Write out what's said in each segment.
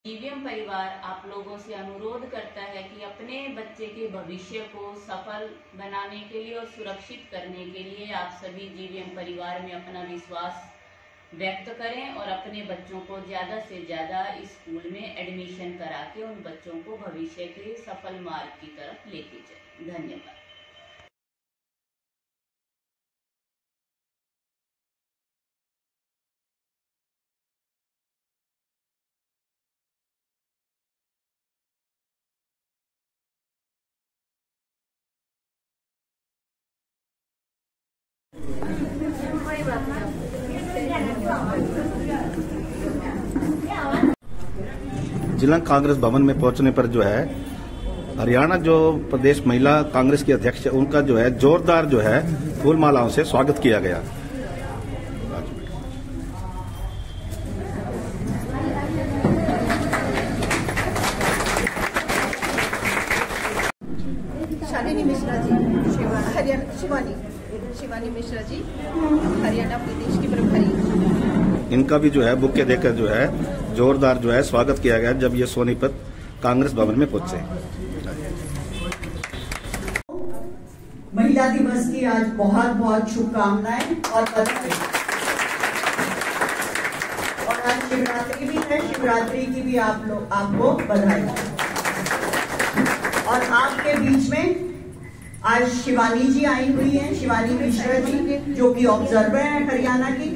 जीवीएम परिवार आप लोगों से अनुरोध करता है कि अपने बच्चे के भविष्य को सफल बनाने के लिए और सुरक्षित करने के लिए आप सभी जीवीएम परिवार में अपना विश्वास व्यक्त करें और अपने बच्चों को ज्यादा से ज्यादा इस स्कूल में एडमिशन करा के उन बच्चों को भविष्य के सफल मार्ग की तरफ लेके जाएं। धन्यवाद। जिला कांग्रेस भवन में पहुंचने पर जो है हरियाणा जो प्रदेश महिला कांग्रेस की अध्यक्ष है उनका जो है जोरदार जो है फूल मालाओं से स्वागत किया गया। शालिनी मिश्रा जी, शिवानी मिश्रा जी, हरियाणा प्रदेश की प्रभारी। इनका भी जो है बुके देकर जो है जोरदार जो है स्वागत किया गया जब ये सोनीपत कांग्रेस भवन में पहुंचे। महिला दिवस की आज बहुत बहुत शुभकामनाएं और बधाई। और आज शिवरात्रि भी है, शिवरात्रि की भी आपको बधाई। और आपके बीच में आज शिवानी जी आई हुई हैं, शिवानी मिश्रा जी, जो कि ऑब्जर्वर हैं हरियाणा की।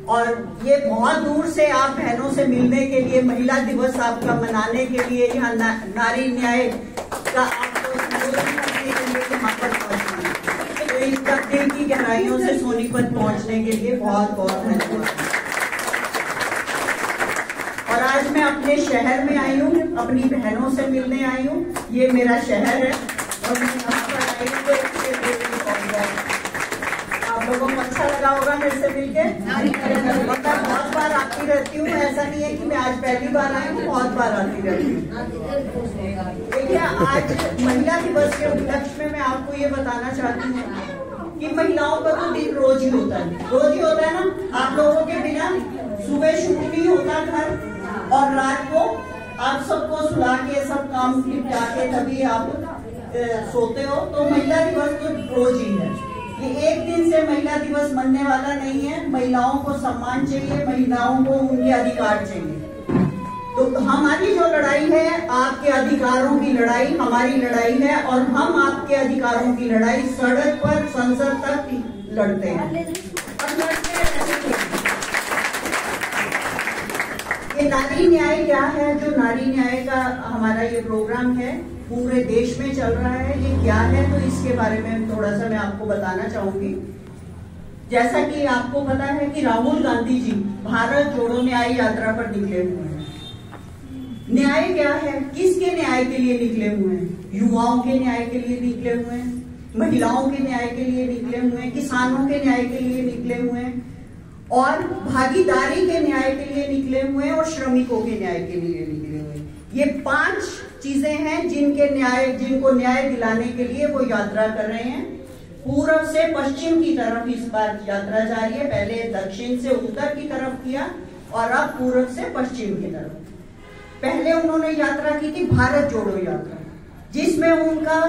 और ये बहुत दूर से आप बहनों से मिलने के लिए, महिला दिवस आपका मनाने के लिए, यहाँ नारी न्याय का आपको संबोधन करने के लिए यहाँ पर पहुंचना, तो इस दिल की गहराइयों से सोनीपत पहुंचने के लिए बहुत बहुत धन्यवाद। और आज मैं अपने शहर में आई हूँ, अपनी बहनों से मिलने आई हूँ। ये मेरा शहर है और मैं यहाँ पर आई हूँ। आप लोगों को अच्छा लगा होगा मेरे से मिलके। मतलब बहुत बार आती रहती हूँ, ऐसा नहीं है कि मैं आज पहली बार आई हूँ, बहुत बार आती रहती हूँ। देखिए, आज महिला दिवस के उपलक्ष्य में मैं आपको ये बताना चाहती हूँ कि महिलाओं का तो दिन रोज ही होता है, रोज ही होता है ना। आप लोगों के बिना सुबह शुरू नहीं होता घर, और रात को आप सबको सुला के सब काम निपटा के तभी आप सोते हो। तो महिला दिवस तो रोज ही है, ये एक दिन से महिला दिवस मनने वाला नहीं है। महिलाओं को सम्मान चाहिए, महिलाओं को उनके अधिकार चाहिए। तो हमारी जो लड़ाई है, आपके अधिकारों की लड़ाई हमारी लड़ाई है, और हम आपके अधिकारों की लड़ाई सड़क पर, संसद तक लड़ते हैं। ये नारी न्याय क्या है? जो नारी न्याय का हमारा ये प्रोग्राम है, पूरे देश में चल रहा है, ये क्या है? तो इसके बारे में थोड़ा सा मैं आपको बताना चाहूंगी। जैसा कि आपको पता है कि राहुल गांधी जी भारत जोड़ो न्याय यात्रा पर निकले हुए हैं। न्याय क्या है? किसके न्याय के लिए निकले हुए हैं? युवाओं के न्याय के लिए निकले हुए हैं, महिलाओं के न्याय के लिए निकले हुए हैं, किसानों के न्याय के लिए निकले हुए हैं, और भागीदारी के न्याय के लिए निकले हुए हैं, और श्रमिकों के न्याय के लिए निकले हुए हैं। ये 5 चीजें हैं जिनको न्याय दिलाने के लिए वो यात्रा कर रहे हैं। पूर्व से पश्चिम की तरफ इस बार यात्रा जारी है। पहले दक्षिण से उत्तर की तरफ किया, और अब पूर्व से पश्चिम की तरफ। पहले उन्होंने यात्रा की थी भारत जोड़ो यात्रा, जिसमें उनका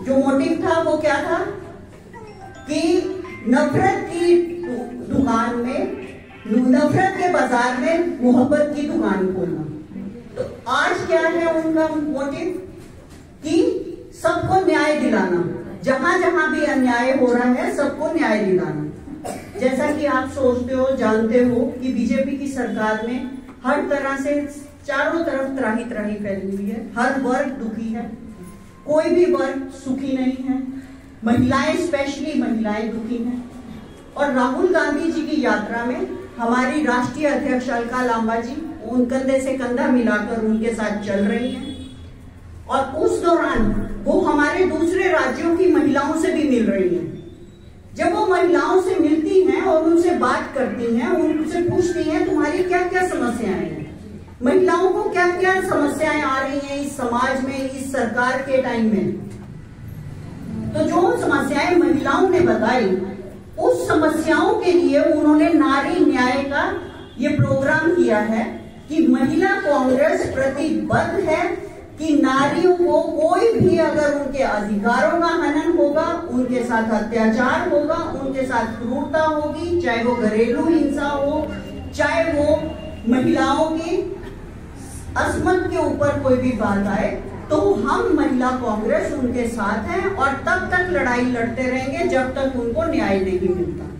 जो मोटिव था वो क्या था कि नफरत की दुकान में, नफरत के बाजार में मोहब्बत की दुकान खोलना। तो आज क्या है उनका मोटिव? कि सबको न्याय दिलाना, जहां जहां भी अन्याय हो रहा है सबको न्याय दिलाना। जैसा कि आप सोचते हो, जानते हो कि बीजेपी की सरकार में हर तरह से चारों तरफ त्राही त्राही फैली हुई है, हर वर्ग दुखी है, कोई भी वर्ग सुखी नहीं है, महिलाएं, स्पेशली महिलाएं दुखी हैं। और राहुल गांधी जी की यात्रा में हमारी राष्ट्रीय अध्यक्ष अलका लांबा जी उन कंधे से कंधा मिलाकर उनके साथ चल रही हैं। और उस दौरान वो हमारे दूसरे राज्यों की महिलाओं से भी मिल रही हैं। जब वो महिलाओं से मिलती हैं और उनसे बात करती हैं, उनसे पूछती हैं तुम्हारी क्या क्या समस्याएं हैं, महिलाओं को क्या क्या समस्याएं आ रही हैं इस समाज में, इस सरकार के टाइम में। तो जो समस्याएं महिलाओं ने बताई, उस समस्याओं के लिए उन्होंने नारी न्याय का ये प्रोग्राम किया है कि महिला कांग्रेस प्रतिबद्ध है कि नारियों को कोई भी अगर उनके अधिकारों का हनन होगा, उनके साथ अत्याचार होगा, उनके साथ क्रूरता होगी, चाहे वो घरेलू हिंसा हो, चाहे वो महिलाओं की अस्मत के ऊपर कोई भी बात आए, तो हम महिला कांग्रेस उनके साथ हैं और तब तक लड़ाई लड़ते रहेंगे जब तक उनको न्याय नहीं मिलता।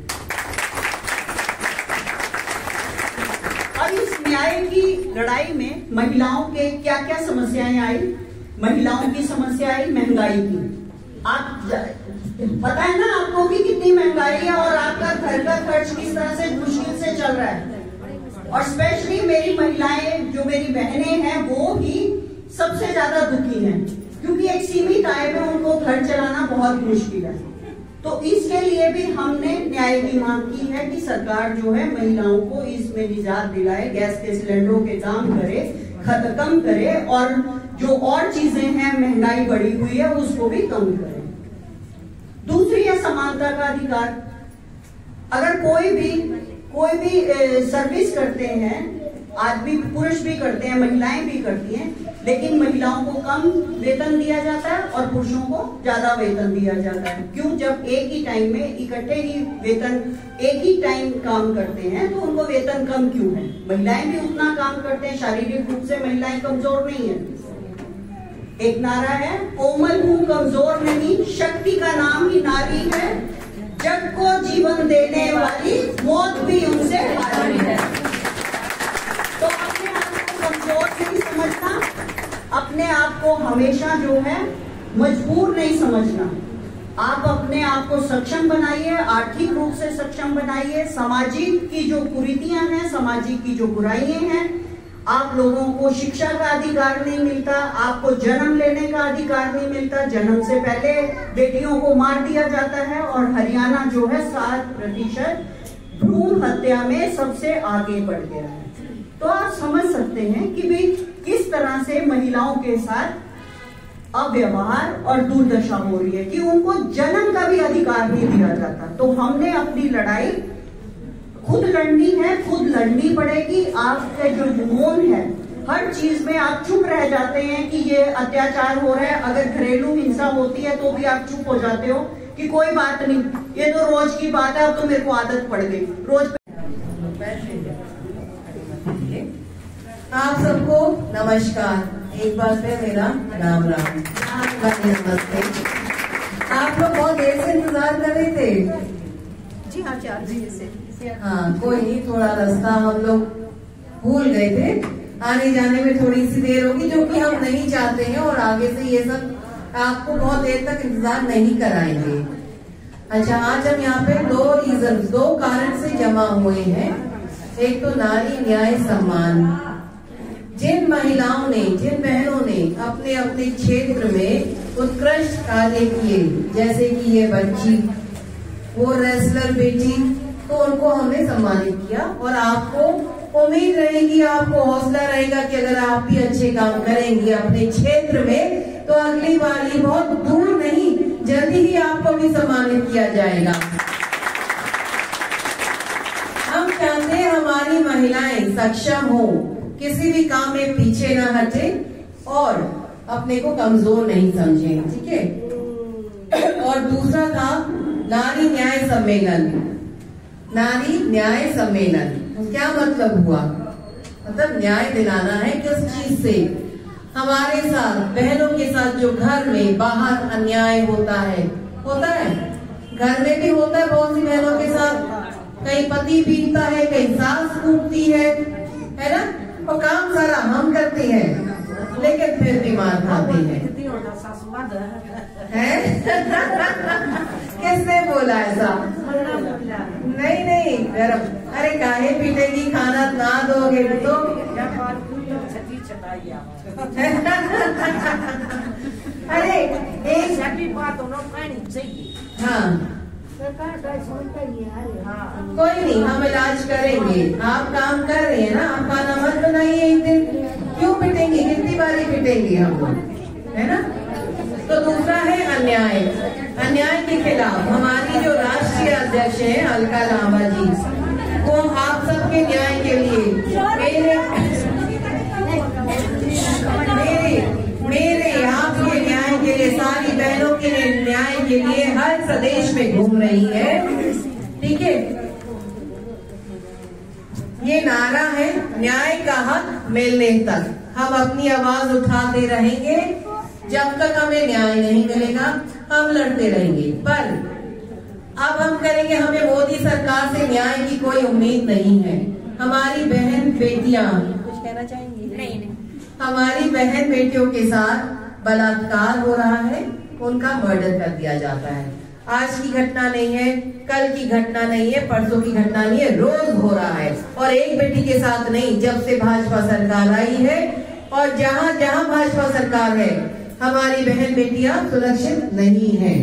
और इस न्याय की लड़ाई में महिलाओं के क्या क्या समस्याएं आई? महिलाओं की समस्या आई महंगाई की। आप पता है ना आपको कि कितनी महंगाई है और आपका घर का खर्च किस तरह से मुश्किल से चल रहा है। और स्पेशली मेरी महिलाएं, जो मेरी बहनें हैं, वो ही सबसे ज्यादा दुखी हैं, क्योंकि एक सीमित आय में उनको घर चलाना बहुत मुश्किल है। तो इसके लिए भी हमने न्याय की मांग की है कि सरकार जो है महिलाओं को इसमें निजात दिलाए, गैस के सिलेंडरों के दाम करे, कम करे, और जो और चीजें हैं महंगाई बढ़ी हुई है उसको भी कम करे। दूसरी है समानता का अधिकार। अगर कोई भी सर्विस करते हैं, आदमी पुरुष भी करते हैं, महिलाएं भी करती हैं, लेकिन महिलाओं को कम वेतन दिया जाता है और पुरुषों को ज्यादा वेतन दिया जाता है। क्यों? जब एक ही टाइम में इकट्ठे ही वेतन, एक ही टाइम काम करते हैं, तो उनको वेतन कम क्यों है? महिलाएं भी उतना काम करते हैं, शारीरिक रूप से महिलाएं कमजोर नहीं है। एक नारा है, कोमल हूं कमजोर नहीं, शक्ति का नाम ही नारी है, जग को जीवन देने वाली मौत भी उनसे हारी है। तो अपने आप को कमजोर नहीं समझना, अपने आप को हमेशा जो है मजबूर नहीं समझना। आप अपने आप को सक्षम बनाइए, आर्थिक रूप से सक्षम बनाइए। सामाजिक की जो कुरीतियां हैं, सामाजिक की जो बुराइयां हैं, आप लोगों को शिक्षा का अधिकार नहीं मिलता, आपको जन्म लेने का अधिकार नहीं मिलता, जन्म से पहले बेटियों को मार दिया जाता है, और हरियाणा जो है 7% भ्रूण हत्या में सबसे आगे बढ़ गया है। तो आप समझ सकते हैं कि भाई किस तरह से महिलाओं के साथ अव्यवहार और दुर्दशा हो रही है, कि उनको जन्म का भी अधिकार नहीं दिया जाता। तो हमने अपनी लड़ाई खुद लड़नी है, खुद लड़नी पड़ेगी। आपके जो जुनून है, हर चीज में आप चुप रह जाते हैं कि ये अत्याचार हो रहा है, अगर घरेलू हिंसा होती है तो भी आप चुप हो जाते हो कि कोई बात नहीं, ये तो रोज की बात है, अब तो मेरे को आदत पड़ गई रोज। आप सबको नमस्कार। एक बार फिर मेरा राम राम, नमस्ते। आप लोग बहुत देर से इंतजार कर रहे थे। जी हाँ, 4 बजे से। हाँ, कोई नहीं, थोड़ा रास्ता हम लोग भूल गए थे, आने जाने में थोड़ी सी देर होगी, जो कि हम नहीं चाहते हैं, और आगे से ये सब आपको बहुत देर तक इंतजार नहीं कराएंगे। अच्छा, आज हम यहाँ पे 2 कारण से जमा हुए हैं। एक तो नारी न्याय सम्मान। जिन महिलाओं ने, जिन बहनों ने अपने अपने क्षेत्र में उत्कृष्ट कार्य किए, जैसे कि ये बच्ची, वो रेसलर बेटी, तो उनको हमने सम्मानित किया। और आपको उम्मीद रहेगी, आपको हौसला रहेगा कि अगर आप भी अच्छे काम करेंगे अपने क्षेत्र में, तो अगली बार ये बहुत दूर नहीं, जल्दी ही आपको भी सम्मानित किया जाएगा। हम चाहते हैं हमारी महिलाएं सक्षम हो, किसी भी काम में पीछे न हटे और अपने को कमजोर नहीं समझे, ठीक है। और दूसरा था नारी न्याय सम्मेलन। नारी न्याय सम्मेलन क्या मतलब हुआ? मतलब न्याय दिलाना है किस चीज से? हमारे साथ, बहनों के साथ जो घर में बाहर अन्याय होता है, घर में भी होता है बहुत सी बहनों के साथ। कहीं पति पीटता है, कहीं सास कूटती है ना, और काम सारा हम करते हैं, लेकिन फिर भी मार खाते हैं। किसने बोला ऐसा? नहीं, अरे काहे पीटेगी, खाना ना दोगे तो। अरे एक बात हाँ, कोई नहीं, हम इलाज करेंगे। आप काम कर रहे हैं ना, आप खाना मत बनाइए एक दिन, क्यों पिटेंगे? कितनी बारी पिटेंगे हम लोग, है ना। तो दूसरा है अन्याय। अन्याय के खिलाफ हमारी जो राष्ट्रीय अध्यक्ष हैं अलका लांबा जी, वो आप सबके न्याय के लिए हर प्रदेश में घूम रही है। ठीक है, ये नारा है न्याय का हक मिलने तक। हम अपनी आवाज उठाते रहेंगे, जब तक हमें न्याय नहीं मिलेगा हम लड़ते रहेंगे। पर अब हम करेंगे, हमें मोदी सरकार से न्याय की कोई उम्मीद नहीं है। हमारी बहन बेटियां, कुछ कहना चाहेंगी? नहीं। हमारी बहन बेटियों के साथ बलात्कार हो रहा है, उनका मर्डर कर दिया जाता है। आज की घटना नहीं है, कल की घटना नहीं है, परसों की घटना नहीं है, रोज हो रहा है। और एक बेटी के साथ नहीं, जब से भाजपा सरकार आई है और जहां जहां भाजपा सरकार है, हमारी बहन बेटियां सुरक्षित नहीं है।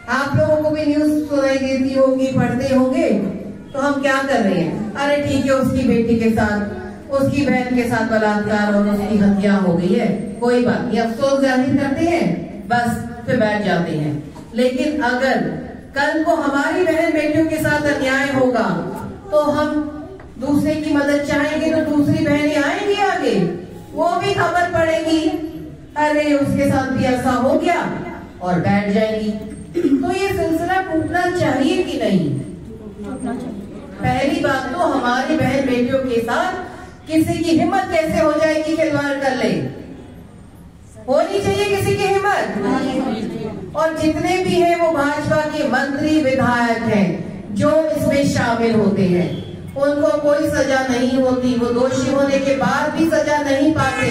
आप लोगों को भी न्यूज सुनाई देती होगी, पढ़ते होंगे, तो हम क्या कर रहे हैं? अरे ठीक है, उसकी बेटी के साथ, उसकी बहन के साथ बलात्कार और उसकी हत्या हो गई है, कोई बात नहीं, अफसोस जाहिर करते हैं, बस फिर बैठ जाते हैं। लेकिन अगर कल को हमारी बहन बेटियों के साथ अन्याय होगा तो हम दूसरे की मदद चाहेंगे, तो दूसरी बहनें आएंगी आगे, वो भी खबर पड़ेगी, अरे उसके साथ भी ऐसा हो गया, और बैठ जाएंगी। तो ये सिलसिला टूटना चाहिए कि नहीं? पहली बात तो हमारी बहन बेटियों के साथ किसी की हिम्मत कैसे हो जाएगी खिलवाड़ कर ले? होनी चाहिए किसी की हिम्मत। और जितने भी हैं वो भाजपा के मंत्री विधायक हैं जो इसमें शामिल होते हैं, उनको कोई सजा नहीं होती, वो दोषी होने के बाद भी सजा नहीं पाते।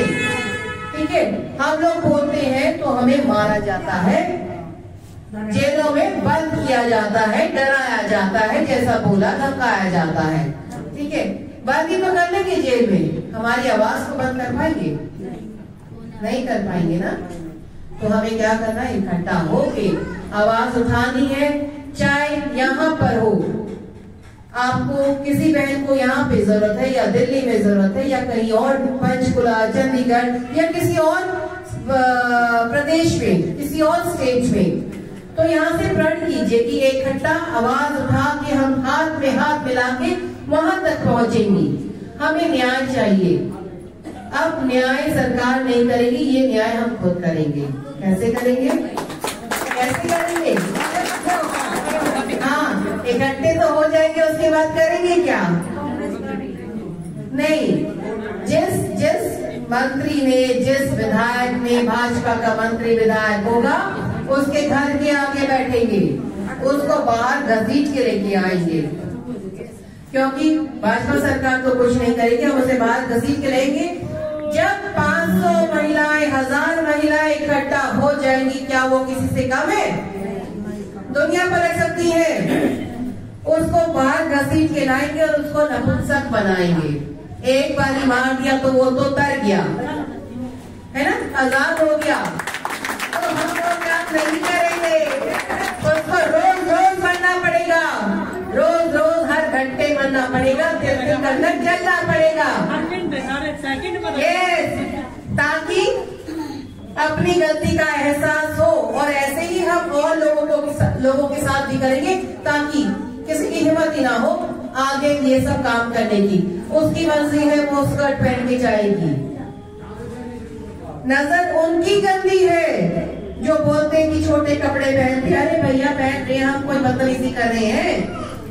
ठीक है, हम लोग बोलते हैं तो हमें मारा जाता है, जेलों में बंद किया जाता है, डराया जाता है, जैसा बोला धमकाया जाता है। ठीक है, बंद ही तो कर लेंगे जेल में, हमारी आवाज को बंद कर पाएंगे? नहीं कर पाएंगे ना। तो हमें क्या करना है? इकट्ठा होके आवाज उठानी है, चाहे यहाँ पर हो, आपको किसी बहन को यहाँ पे जरूरत है या दिल्ली में जरूरत है या कहीं और पंचकुला, चंडीगढ़ या किसी और प्रदेश में, किसी और स्टेट में, तो यहाँ से प्रण कीजिए कि इकट्ठा आवाज उठा के हम हाथ में हाथ मिला के वहां तक पहुंचेंगे। हमें न्याय चाहिए। अब न्याय सरकार नहीं करेगी, ये न्याय हम खुद करेंगे। कैसे करेंगे? कैसे करेंगे? हाँ, इकट्ठे तो हो जाएंगे, उसके बाद करेंगे क्या? नहीं, जिस मंत्री ने, जिस विधायक ने, भाजपा का मंत्री विधायक होगा, उसके घर के आगे बैठेंगे, उसको बाहर घसीट के लेके आएंगे, क्योंकि भाजपा सरकार तो कुछ नहीं करेगी, हम उसे बाहर घसीट के लेंगे। जब 500 महिलाएं, 1000 महिलाएं इकट्ठा हो जाएंगी, क्या वो किसी से कम है? दुनिया पलट सकती है। उसको बाहर घसीट के लाएंगे और उसको नपुंसक बनाएंगे। एक बारी मार दिया तो वो तो तर गया, है ना, आजाद हो गया। तो हम लोग काम नहीं करेंगे, उसको रोज रोज मरना पड़ेगा, रोज रोज हर घंटे मरना पड़ेगा, अंदर जलना पड़ेगा, ताकि अपनी गलती का एहसास हो। और ऐसे ही हम और लोगों के साथ भी करेंगे, ताकि किसी की हिम्मत ही ना हो आगे ये सब काम करने की। उसकी मर्जी है, वो स्कर्ट पहन के जाएगी। नजर उनकी गंदी है जो बोलते हैं कि छोटे कपड़े पहनते। अरे भैया पहन रहे हैं, हम कोई बदतमीजी कर रहे हैं?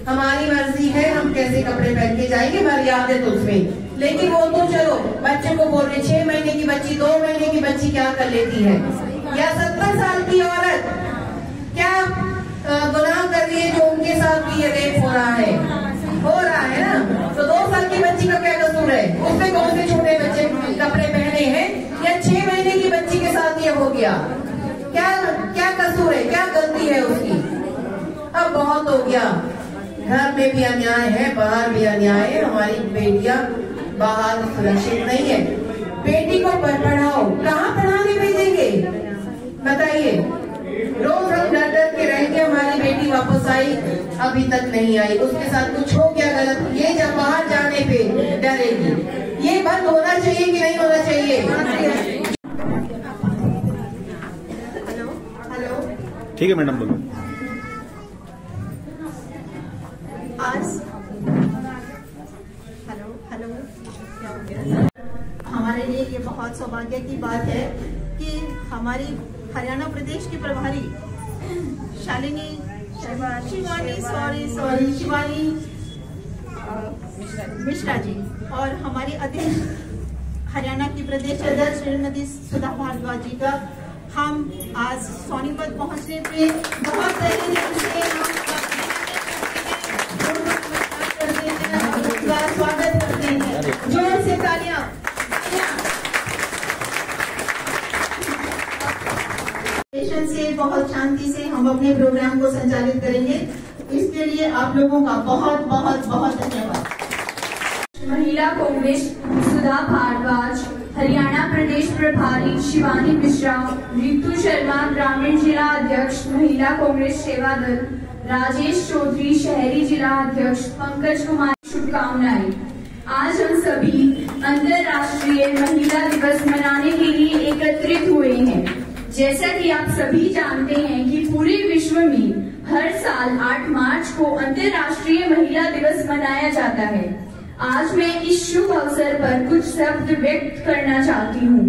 हमारी मर्जी है, हम कैसे कपड़े पहन के जाएंगे, मर्यादा तो उसमें। लेकिन वो तो चलो बच्चे को बोल रहे, 6 महीने की बच्ची, 2 महीने की बच्ची क्या कर लेती है, या 70 साल की औरत क्या गुनाह कर रही है जो उनके साथ भी ये रेप हो रहा है ना। तो 2 साल की बच्ची का क्या कसूर है? उससे कौन से छोटे बच्चे कपड़े पहने हैं, या 6 महीने की बच्ची के साथ ये हो गया? क्या कसूर है, क्या गलती है उसकी? अब बहुत हो गया, घर में भी अन्याय है, बाहर भी अन्याय है। हमारी बेटियां बाहर सुरक्षित नहीं है। बेटी को पढ़ाओ, कहाँ पढ़ाने भेजेंगे बताइए? रोज हम डर डर के रहेंगे, हमारी बेटी वापस आई, अभी तक नहीं आई, उसके साथ कुछ हो गया गलत, ये जब बाहर जाने पे डरेगी। ये बंद होना चाहिए कि नहीं होना चाहिए? हेलो, ठीक है मैडम, बोलो। आज हमारे लिए ये बहुत सौभाग्य की बात है कि हमारी हरियाणा प्रदेश की प्रभारी शालिनी शिवानी मिश्रा जी और हमारी अध्यक्ष हरियाणा की प्रदेश अध्यक्ष श्रीमती सुधा भारद्वाज जी का हम आज सोनीपत पहुंचने पे बहुत स्वागत करते हैं। जोर से तालियां। से बहुत शांति से हम अपने प्रोग्राम को संचालित करेंगे। इसके लिए आप लोगों का बहुत बहुत बहुत धन्यवाद। महिला कांग्रेस सुधा भारद्वाज, हरियाणा प्रदेश प्रभारी शिवानी मिश्रा, रितु शर्मा ग्रामीण जिला अध्यक्ष महिला कांग्रेस सेवा दल, राजेश चौधरी शहरी जिला अध्यक्ष, पंकज कुमार शुभकामनाएं। आज हम सभी अंतर्राष्ट्रीय महिला दिवस मनाने के लिए एकत्रित हुए हैं। जैसा कि आप सभी जानते हैं कि पूरे विश्व में हर साल 8 मार्च को अंतर्राष्ट्रीय महिला दिवस मनाया जाता है। आज मैं इस शुभ अवसर पर कुछ शब्द व्यक्त करना चाहती हूँ।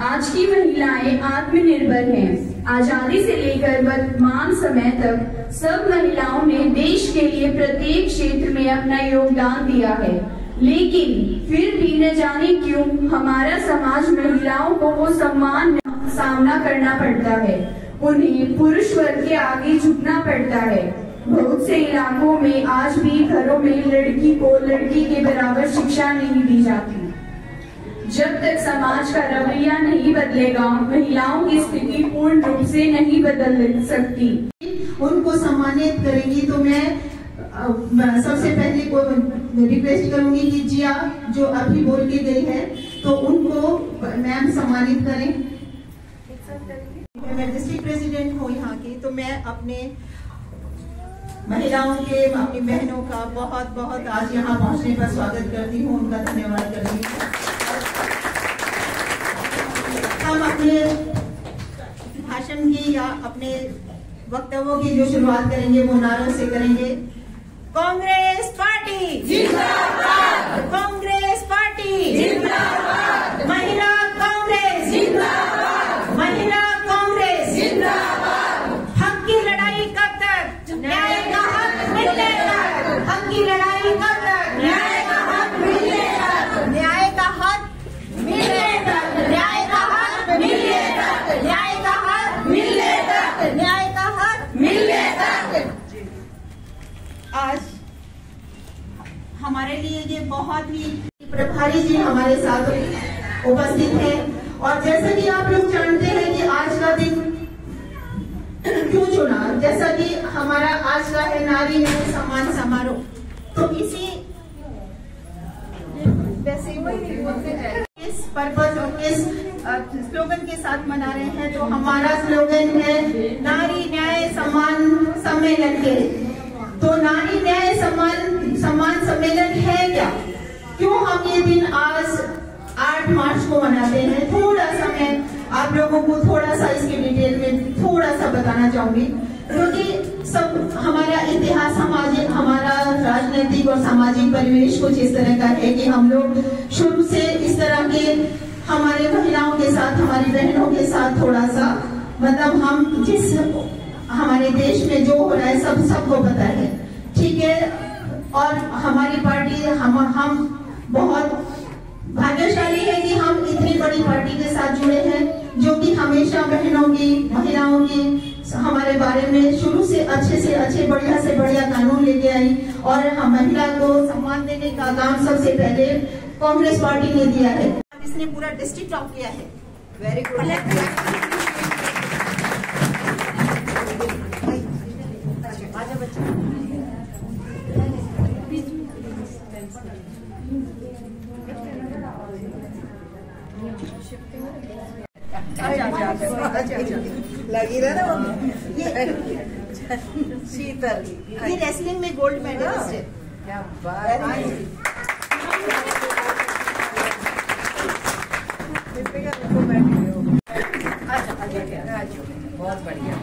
आज की महिलाएं आत्मनिर्भर हैं। आजादी से लेकर वर्तमान समय तक सब महिलाओं ने देश के लिए प्रत्येक क्षेत्र में अपना योगदान दिया है, लेकिन फिर भी न जाने क्यों हमारा समाज महिलाओं को वो सम्मान सामना करना पड़ता है। उन्हें पुरुष वर्ग के आगे झुकना पड़ता है। बहुत से इलाकों में आज भी घरों में लड़की को लड़की के बराबर शिक्षा नहीं दी जाती। जब तक समाज का रवैया नहीं बदलेगा, महिलाओं की स्थिति पूर्ण रूप से नहीं बदल सकती। उनको सम्मानित करेंगी तो मैं सबसे पहले को रिक्वेस्ट करूंगी कि जिया जो अभी बोल के गई है तो उनको मैम सम्मानित करें। मैं डिस्ट्रिक्ट प्रेसिडेंट हूँ यहाँ की, तो मैं अपने महिलाओं के अपनी बहनों का बहुत बहुत आज यहाँ पहुँचने पर स्वागत करती हूँ, उनका धन्यवाद करती हूँ। हम अपने भाषण की या अपने वक्तव्यों की जो शुरुआत करेंगे वो नारों से करेंगे। कांग्रेस पार्टी जिंदाबाद, कांग्रेस पार्टी जिंदाबाद, महिला कांग्रेस जिंदाबाद, महिला कांग्रेस जिंदाबाद। हक की लड़ाई कब तक? न्याय का हक मिलने तक। हक की लड़ाई कब तक? न्याय का हक मिलने तक। न्याय का हक मिलने तक। न्याय का हक मिलने तक। न्याय का हक मिलने तक। न्याय का हक मिलने तक। आज हमारे लिए ये बहुत ही प्रभारी जी हमारे साथ उपस्थित हैं और जैसा कि आप लोग जानते हैं कि आज का दिन क्यों चुना, जैसा कि हमारा आज का है नारी न्याय सम्मान समारोह, तो इसी वैसे इस पर्पज और इस स्लोगन के साथ मना रहे हैं। तो हमारा स्लोगन है नारी न्याय सम्मान सम्मेलन के। तो नारी न्याय सम्मान सम्मेलन है क्या, क्यों हम ये दिन आज 8 मार्च को मनाते हैं, थोड़ा सा मैं आप लोगों को थोड़ा सा इसके डिटेल में थोड़ा सा बताना चाहूंगी। क्योंकि सब हमारा इतिहास हमारा राजनीतिक और सामाजिक परिवेश कुछ इस तरह का है कि हम लोग शुरू से इस तरह के हमारे महिलाओं के साथ, हमारी बहनों के साथ थोड़ा सा मतलब हम जिस हमारे देश में जो हो रहा है सबको पता है, ठीक है। और हमारी पार्टी हम बहुत भाग्यशाली है कि हम इतनी बड़ी पार्टी के साथ जुड़े हैं जो कि हमेशा बहनों की, महिलाओं की हमारे बारे में शुरू से अच्छे बढ़िया से बढ़िया कानून लेके आई और हम महिला को सम्मान देने का काम सबसे पहले कांग्रेस पार्टी ने दिया है। इसने पूरा डिस्ट्रिक्ट टॉप किया है। Very good. आजा बच्चा। लगी रहा ना ये शीतल, ये रेसलिंग में गोल्ड मेडलिस्ट है। क्या बात है। बहुत बढ़िया।